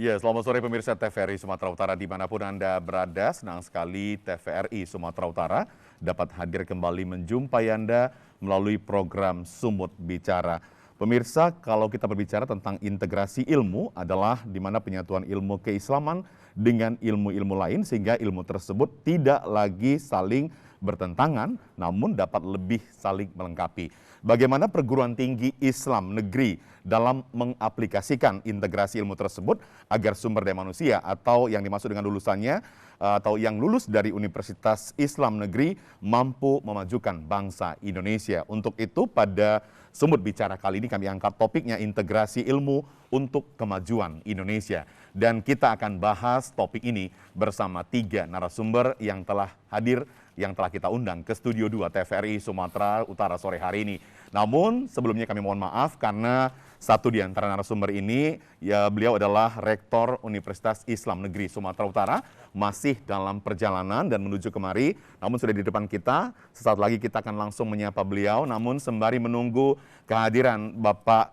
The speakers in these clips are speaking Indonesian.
Ya, selamat sore pemirsa TVRI Sumatera Utara dimanapun Anda berada. Senang sekali TVRI Sumatera Utara dapat hadir kembali menjumpai Anda melalui program Sumut Bicara. Pemirsa, kalau kita berbicara tentang integrasi ilmu adalah di mana penyatuan ilmu keislaman dengan ilmu-ilmu lain sehingga ilmu tersebut tidak lagi saling bertentangan namun dapat lebih saling melengkapi. Bagaimana perguruan tinggi Islam negeri dalam mengaplikasikan integrasi ilmu tersebut agar sumber daya manusia atau yang dimaksud dengan lulusannya atau yang lulus dari Universitas Islam Negeri mampu memajukan bangsa Indonesia. Untuk itu pada Sumut Bicara kali ini kami angkat topiknya integrasi ilmu untuk kemajuan Indonesia. Dan kita akan bahas topik ini bersama 3 narasumber yang telah hadir, yang telah kita undang ke Studio 2 TVRI Sumatera Utara sore hari ini. Namun sebelumnya kami mohon maaf karena satu di antara narasumber ini, ya beliau adalah Rektor Universitas Islam Negeri Sumatera Utara, masih dalam perjalanan dan menuju kemari, namun sudah di depan kita. Sesaat lagi kita akan langsung menyapa beliau, namun sembari menunggu kehadiran Bapak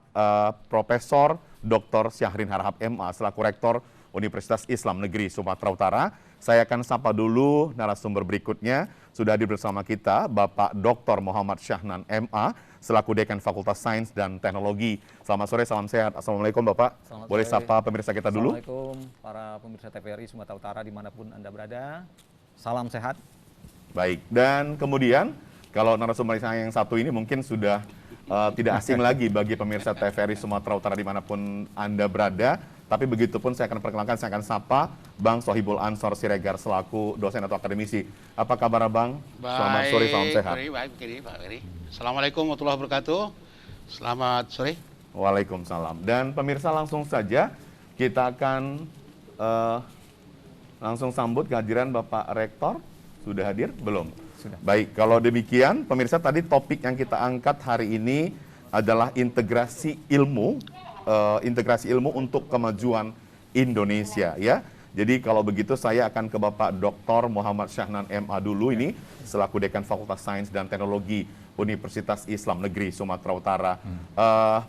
Profesor Dr. Syahrin Harahap MA selaku Rektor Universitas Islam Negeri Sumatera Utara. Saya akan sapa dulu narasumber berikutnya. Sudah hadir bersama kita Bapak Dr. Muhammad Syahnan MA selaku Dekan Fakultas Sains dan Teknologi. Selamat sore, salam sehat. Assalamualaikum Bapak. Selamat Boleh sore. sapa pemirsa kita dulu? Assalamualaikum para pemirsa TVRI Sumatera Utara dimanapun Anda berada. Salam sehat. Baik, dan kemudian kalau narasumber yang satu ini mungkin sudah tidak asing lagi bagi pemirsa TVRI Sumatera Utara dimanapun Anda berada. Tapi begitu pun saya akan perkenalkan, saya akan sapa Bang Sohibul Ansor Siregar selaku dosen atau akademisi. Apa kabar Bang? Selamat sore, salam sehat. Baik, Pak Ferry. Assalamualaikum warahmatullahi wabarakatuh. Selamat sore. Waalaikumsalam. Dan pemirsa langsung saja kita akan langsung sambut kehadiran Bapak Rektor. Sudah hadir? Belum? Sudah. Baik, kalau demikian pemirsa tadi topik yang kita angkat hari ini adalah integrasi ilmu untuk kemajuan Indonesia ya. Jadi kalau begitu saya akan ke Bapak Dr. Muhammad Syahnan MA dulu ini selaku Dekan Fakultas Sains dan Teknologi Universitas Islam Negeri Sumatera Utara.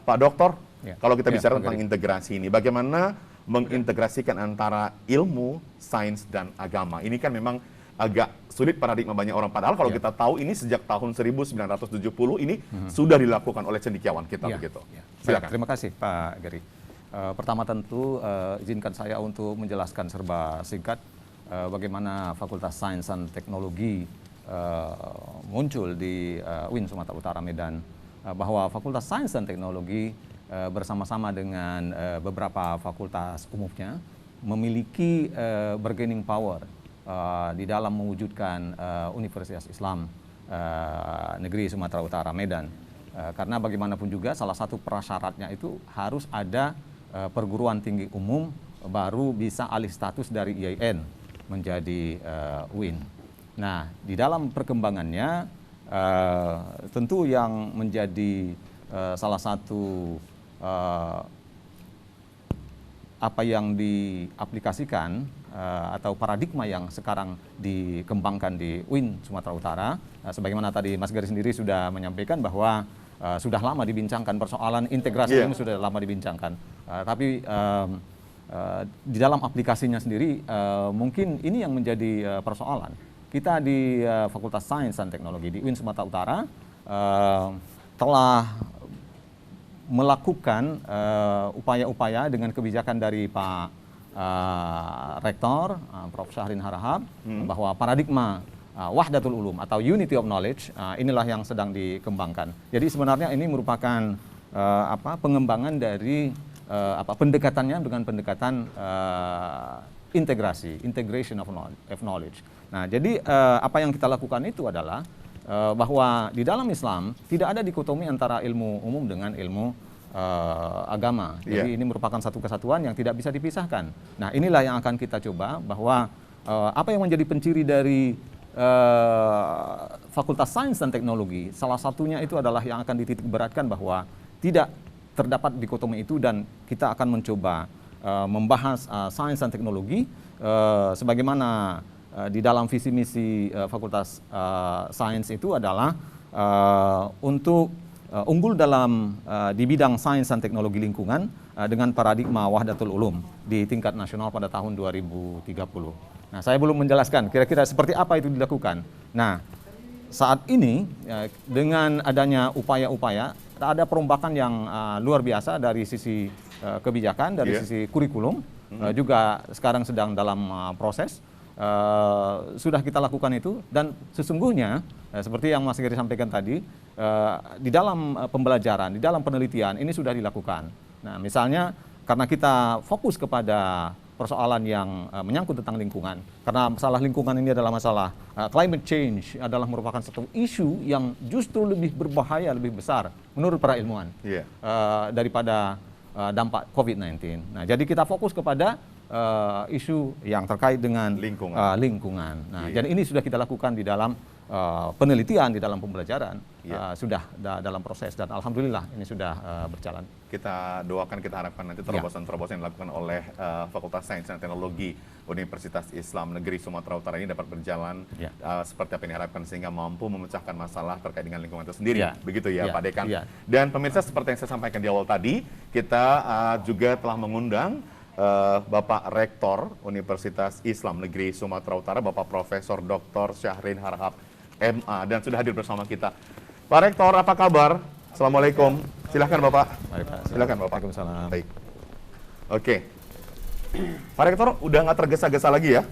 Pak Doktor, kalau kita bicara tentang integrasi ini, bagaimana mengintegrasikan antara ilmu, sains, dan agama? Ini kan memang agak sulit paradigma banyak orang. Padahal kalau kita tahu ini sejak tahun 1970 ini sudah dilakukan oleh cendekiawan kita begitu. Silakan. Terima kasih Pak Geri. Pertama tentu izinkan saya untuk menjelaskan serba singkat bagaimana Fakultas Sains dan Teknologi muncul di UIN Sumatera Utara Medan. Bahwa Fakultas Sains dan Teknologi bersama-sama dengan beberapa fakultas umumnya memiliki bargaining power di dalam mewujudkan Universitas Islam Negeri Sumatera Utara Medan. Karena bagaimanapun juga salah satu prasyaratnya itu harus ada perguruan tinggi umum baru bisa alih status dari IAIN menjadi UIN. Nah, di dalam perkembangannya tentu yang menjadi salah satu apa yang diaplikasikan atau paradigma yang sekarang dikembangkan di UIN Sumatera Utara, sebagaimana tadi Mas Gari sendiri sudah menyampaikan bahwa sudah lama dibincangkan persoalan integrasi ini sudah lama dibincangkan, tapi di dalam aplikasinya sendiri mungkin ini yang menjadi persoalan. Kita di Fakultas Sains dan Teknologi di UIN Sumatera Utara telah melakukan upaya-upaya dengan kebijakan dari Pak Rektor, Prof. Syahrin Harahap, bahwa paradigma Wahdatul Ulum atau Unity of Knowledge inilah yang sedang dikembangkan. Jadi sebenarnya ini merupakan pengembangan dari pendekatannya dengan pendekatan integrasi, integration of knowledge. Nah, jadi apa yang kita lakukan itu adalah bahwa di dalam Islam tidak ada dikotomi antara ilmu umum dengan ilmu agama. Jadi ini merupakan satu kesatuan yang tidak bisa dipisahkan. Nah, inilah yang akan kita coba bahwa apa yang menjadi penciri dari Fakultas Sains dan Teknologi, salah satunya itu adalah yang akan dititikberatkan bahwa tidak terdapat dikotomi itu, dan kita akan mencoba membahas sains dan teknologi sebagaimana di dalam visi misi Fakultas Sains itu adalah untuk unggul dalam di bidang sains dan teknologi lingkungan dengan paradigma Wahdatul Ulum di tingkat nasional pada tahun 2030. Nah, saya belum menjelaskan kira-kira seperti apa itu dilakukan. Nah, saat ini dengan adanya upaya-upaya ada perombakan yang luar biasa dari sisi kebijakan, dari sisi kurikulum, juga sekarang sedang dalam proses. Sudah kita lakukan itu, dan sesungguhnya seperti yang Mas Giri sampaikan tadi, di dalam pembelajaran, di dalam penelitian ini sudah dilakukan. Nah, misalnya karena kita fokus kepada persoalan yang menyangkut tentang lingkungan, karena masalah lingkungan ini adalah masalah climate change, adalah merupakan satu isu yang justru lebih berbahaya, lebih besar menurut para ilmuwan daripada dampak COVID-19. Nah, jadi kita fokus kepada isu yang terkait dengan lingkungan. Nah, jadi ini sudah kita lakukan di dalam penelitian, di dalam pembelajaran, sudah dalam proses, dan alhamdulillah ini sudah berjalan. Kita doakan, kita harapkan nanti terobosan-terobosan yang dilakukan oleh Fakultas Sains dan Teknologi Universitas Islam Negeri Sumatera Utara ini dapat berjalan seperti apa yang diharapkan, sehingga mampu memecahkan masalah terkait dengan lingkungan itu sendiri. Begitu ya, Pak Dekan. Dan pemirsa, seperti yang saya sampaikan di awal tadi, kita juga telah mengundang Bapak Rektor Universitas Islam Negeri Sumatera Utara, Bapak Profesor Dr. Syahrin Harahap, MA, dan sudah hadir bersama kita. Pak Rektor, apa kabar? Assalamualaikum. Silahkan Bapak. Silahkan Bapak. Waalaikumsalam. Baik. Oke. Pak Rektor udah nggak tergesa-gesa lagi ya?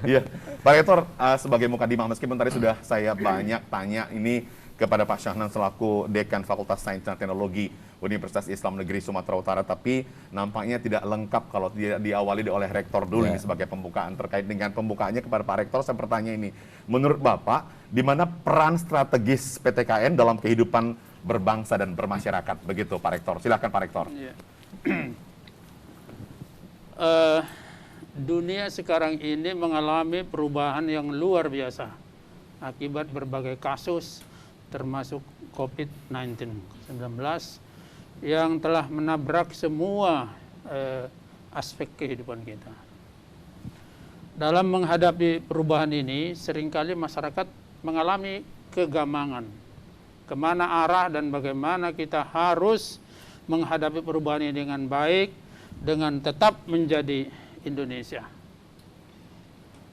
Iya. Pak Rektor, sebagai mukadimah, meskipun tadi sudah saya banyak tanya ini kepada Pak Syahnan selaku Dekan Fakultas Sains dan Teknologi Universitas Islam Negeri Sumatera Utara, tapi nampaknya tidak lengkap kalau tidak diawali oleh Rektor dulu ini sebagai pembukaan. Terkait dengan pembukaannya kepada Pak Rektor, saya bertanya ini, menurut Bapak, di mana peran strategis PTKN dalam kehidupan berbangsa dan bermasyarakat? Begitu Pak Rektor, silakan Pak Rektor. Dunia sekarang ini mengalami perubahan yang luar biasa akibat berbagai kasus, termasuk COVID-19 yang telah menabrak semua aspek kehidupan kita. Dalam menghadapi perubahan ini, seringkali masyarakat mengalami kegamangan. Kemana arah dan bagaimana kita harus menghadapi perubahan ini dengan baik, dengan tetap menjadi Indonesia.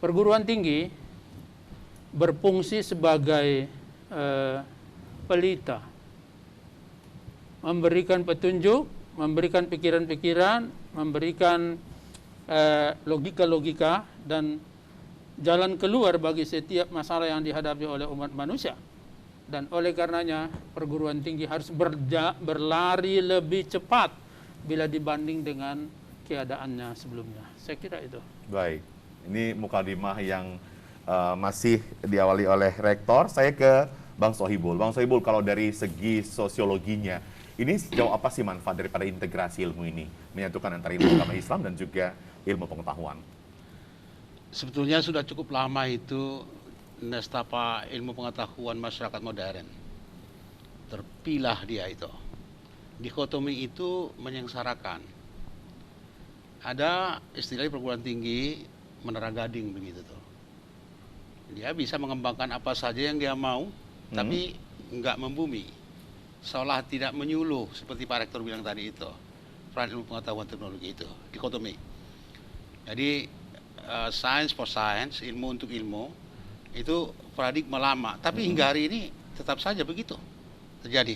Perguruan tinggi berfungsi sebagai pelita, memberikan petunjuk, memberikan pikiran-pikiran, memberikan logika-logika dan jalan keluar bagi setiap masalah yang dihadapi oleh umat manusia. Dan oleh karenanya perguruan tinggi harus berlari lebih cepat bila dibanding dengan keadaannya sebelumnya. Saya kira itu. Baik, ini mukadimah yang masih diawali oleh Rektor. Saya ke Bang Sohibul. Bang Sohibul, kalau dari segi sosiologinya, ini sejauh apa sih manfaat daripada integrasi ilmu ini, menyatukan antara ilmu agama Islam dan juga ilmu pengetahuan? Sebetulnya sudah cukup lama itu nestapa ilmu pengetahuan masyarakat modern. Terpilah dia itu. Dikotomi itu menyengsarakan. Ada istilah perguruan tinggi menara gading begitu tuh. Dia bisa mengembangkan apa saja yang dia mau, tapi nggak membumi, seolah tidak menyuluh, seperti Pak Rektor bilang tadi itu, peran ilmu pengetahuan teknologi itu, dikotomi. Jadi science for science, ilmu untuk ilmu, itu paradigma lama, tapi hingga hari ini tetap saja begitu terjadi.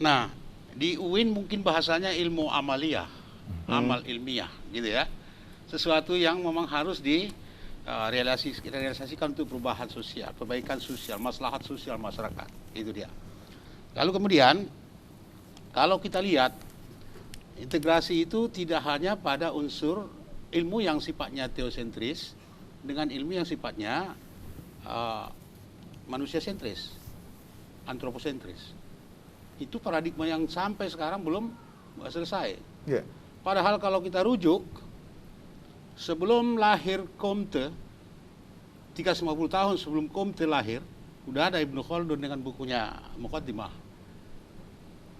Nah, di UIN mungkin bahasanya ilmu amaliyah, amal ilmiah, gitu ya, sesuatu yang memang harus realisasikan untuk perubahan sosial, perbaikan sosial, maslahat sosial masyarakat. Itu dia. Lalu kemudian, kalau kita lihat, integrasi itu tidak hanya pada unsur ilmu yang sifatnya teosentris dengan ilmu yang sifatnya manusia sentris, antroposentris. Itu paradigma yang sampai sekarang belum selesai. Padahal kalau kita rujuk, sebelum lahir Comte, 350 tahun sebelum Comte lahir, udah ada Ibnu Khaldun dengan bukunya Muqaddimah.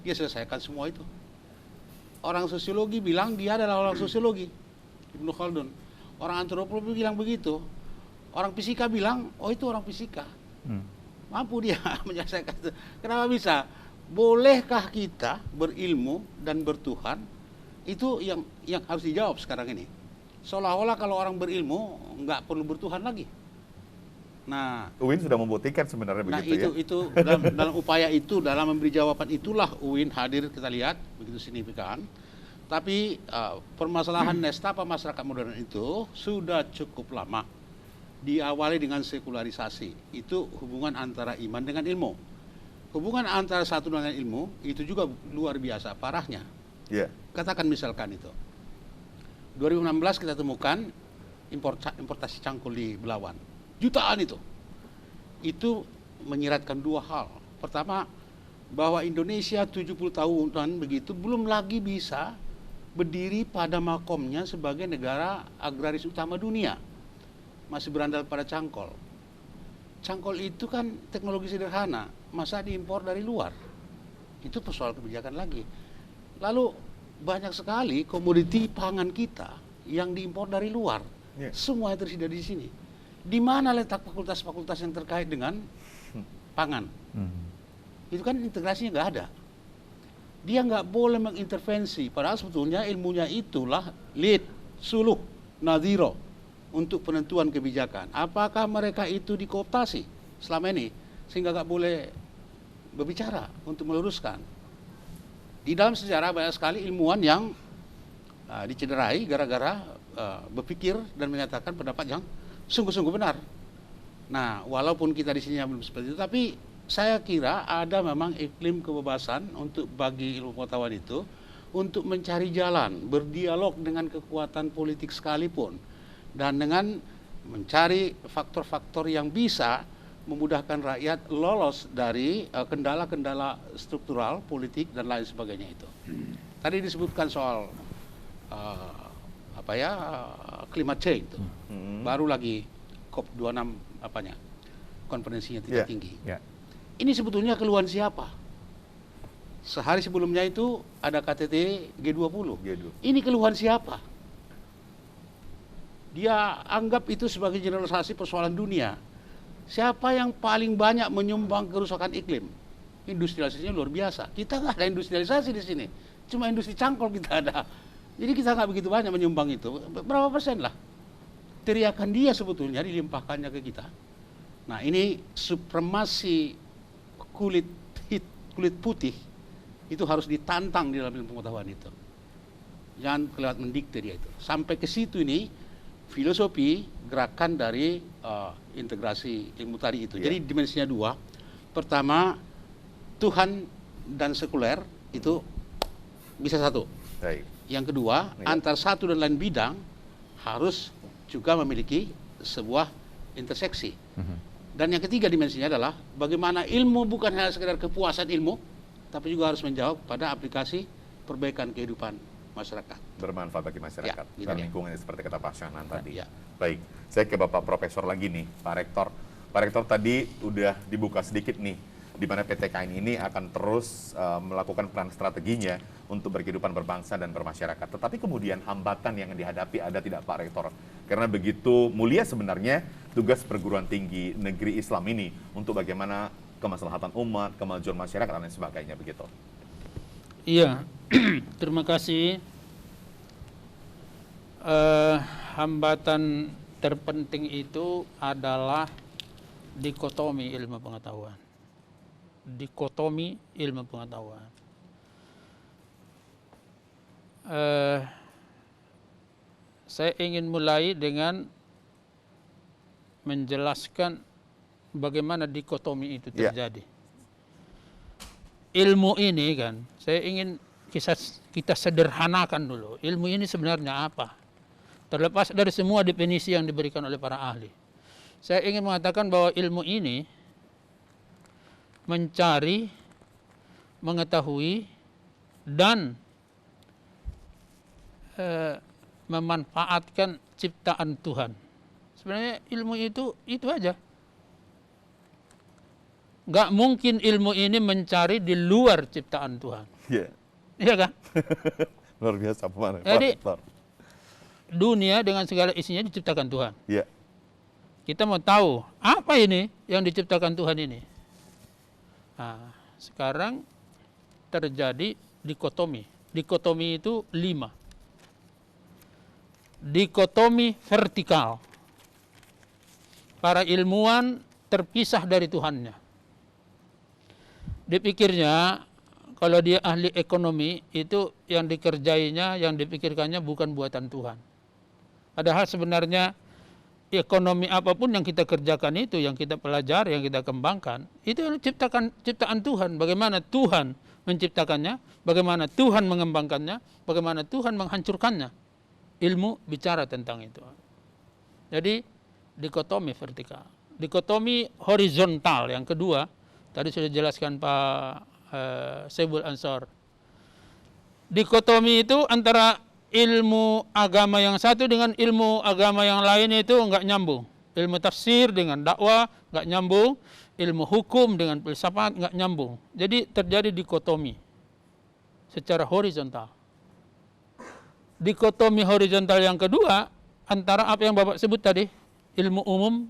Dia selesaikan semua itu. Orang sosiologi bilang dia adalah orang sosiologi, Ibnu Khaldun. Orang antropologi bilang begitu. Orang fisika bilang, oh itu orang fisika. Mampu dia menyelesaikan itu. Kenapa bisa? Bolehkah kita berilmu dan bertuhan? Itu yang harus dijawab sekarang ini. Seolah-olah kalau orang berilmu nggak perlu bertuhan lagi. Nah, UIN sudah membuktikan sebenarnya begitu ya. itu dalam upaya itu, dalam memberi jawaban itulah UIN hadir, kita lihat begitu signifikan. Tapi permasalahan nestapa masyarakat modern itu sudah cukup lama. Diawali dengan sekularisasi. Itu hubungan antara iman dengan ilmu. Hubungan antara satu dengan ilmu itu juga luar biasa parahnya. Yeah. Katakan misalkan itu 2016 kita temukan importasi cangkul di Belawan, jutaan itu menyiratkan dua hal. Pertama, bahwa Indonesia 70 tahunan begitu belum lagi bisa berdiri pada makomnya sebagai negara agraris utama dunia, masih berandal pada cangkol. Cangkol itu kan teknologi sederhana, masa diimpor dari luar? Itu persoalan kebijakan lagi. Lalu banyak sekali komoditi pangan kita yang diimpor dari luar. Yeah. Semua yang tersedia di sini. Di mana letak fakultas-fakultas yang terkait dengan pangan? Itu kan integrasinya nggak ada. Dia nggak boleh mengintervensi. Padahal sebetulnya ilmunya itulah lead, suluh, nadhiro untuk penentuan kebijakan. Apakah mereka itu dikooptasi selama ini sehingga nggak boleh berbicara untuk meluruskan? Di dalam sejarah banyak sekali ilmuwan yang dicederai gara-gara berpikir dan menyatakan pendapat yang sungguh-sungguh benar. Nah, walaupun kita di sini belum seperti itu, tapi saya kira ada memang iklim kebebasan untuk bagi ilmu pengetahuan itu untuk mencari jalan, berdialog dengan kekuatan politik sekalipun, dan dengan mencari faktor-faktor yang bisa memudahkan rakyat lolos dari kendala-kendala struktural, politik, dan lain sebagainya itu. Tadi disebutkan soal climate change itu. Baru lagi COP26 konferensinya tingkat tinggi. Yeah. Ini sebetulnya keluhan siapa? Sehari sebelumnya itu ada KTT G20. Ini keluhan siapa? Dia anggap itu sebagai generalisasi persoalan dunia. Siapa yang paling banyak menyumbang kerusakan iklim? Industrialisasinya luar biasa. Kita nggak ada industrialisasi di sini. Cuma industri cangkol kita ada. Jadi kita nggak begitu banyak menyumbang itu. Berapa persen lah? Teriakan dia sebetulnya dilimpahkannya ke kita. Nah, ini supremasi kulit putih itu harus ditantang di dalam ilmu pengetahuan itu. Jangan kelewat mendikte dia itu. Sampai ke situ ini filosofi gerakan dari integrasi ilmu tadi itu. Jadi dimensinya dua. Pertama, Tuhan dan sekuler itu bisa satu. Baik. Yang kedua, antar satu dan lain bidang harus juga memiliki sebuah interseksi. Dan yang ketiga dimensinya adalah bagaimana ilmu bukan hanya sekedar kepuasan ilmu, tapi juga harus menjawab pada aplikasi perbaikan kehidupan masyarakat. Bermanfaat bagi masyarakat gitu dan ya. lingkungan seperti kata Pak Syahnan tadi. Ya. Baik, saya ke Bapak Profesor lagi nih, Pak Rektor. Pak Rektor tadi udah dibuka sedikit nih, di mana PTKN ini akan terus melakukan peran strateginya untuk berkehidupan berbangsa dan bermasyarakat. Tetapi kemudian hambatan yang dihadapi ada tidak Pak Rektor? Karena begitu mulia sebenarnya tugas perguruan tinggi negeri Islam ini untuk bagaimana kemaslahatan umat, kemajuan masyarakat dan lain sebagainya begitu. Iya, terima kasih. Hambatan terpenting itu adalah dikotomi ilmu pengetahuan. Dikotomi ilmu pengetahuan. Saya ingin mulai dengan menjelaskan bagaimana dikotomi itu terjadi. Ilmu ini kan, saya ingin kita sederhanakan dulu. Ilmu ini sebenarnya apa? Terlepas dari semua definisi yang diberikan oleh para ahli. Saya ingin mengatakan bahwa ilmu ini mencari, mengetahui, dan memanfaatkan ciptaan Tuhan. Sebenarnya ilmu itu aja. Nggak mungkin ilmu ini mencari di luar ciptaan Tuhan. Iya. Iya kan? Luar biasa Pak. Jadi dunia dengan segala isinya diciptakan Tuhan. Iya. Kita mau tahu apa ini yang diciptakan Tuhan ini. Nah, sekarang terjadi dikotomi. Dikotomi itu 5. Dikotomi vertikal. Para ilmuwan terpisah dari Tuhannya. Dipikirnya, kalau dia ahli ekonomi, itu yang dikerjainya, yang dipikirkannya bukan buatan Tuhan. Padahal sebenarnya ekonomi apapun yang kita kerjakan itu, yang kita pelajari, yang kita kembangkan, itu ciptaan Tuhan. Bagaimana Tuhan menciptakannya, bagaimana Tuhan mengembangkannya, bagaimana Tuhan menghancurkannya. Ilmu bicara tentang itu. Jadi dikotomi vertikal. Dikotomi horizontal yang kedua, tadi sudah dijelaskan Pak Saiful Ansor. Dikotomi itu antara ilmu agama yang satu dengan ilmu agama yang lain itu enggak nyambung. Ilmu tafsir dengan dakwah enggak nyambung, ilmu hukum dengan filsafat enggak nyambung. Jadi terjadi dikotomi secara horizontal. Dikotomi horizontal yang kedua antara apa yang Bapak sebut tadi, ilmu umum